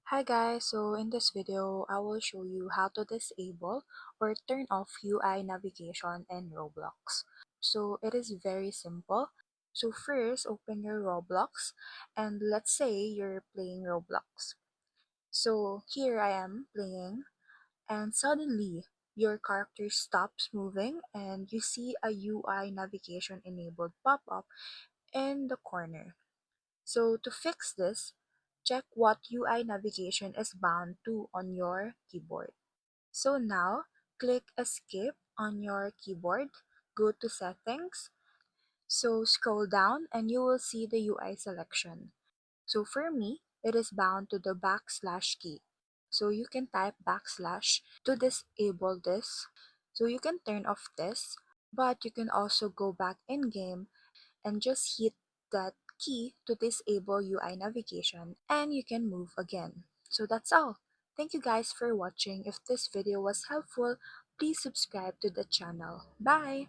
Hi guys, so in this video, I will show you how to disable or turn off UI navigation in Roblox. So it is very simple. So first, open your Roblox and let's say you're playing Roblox. So here I am playing and suddenly your character stops moving and you see a UI navigation enabled pop up in the corner. So to fix this, check what UI navigation is bound to on your keyboard. So now, click Escape on your keyboard, go to Settings, so scroll down and you will see the UI selection. So for me, it is bound to the backslash key. So you can type backslash to disable this. So you can turn off this, but you can also go back in game and just hit that key to disable UI navigation and you can move again. So that's all. Thank you guys for watching. If this video was helpful, please subscribe to the channel. Bye!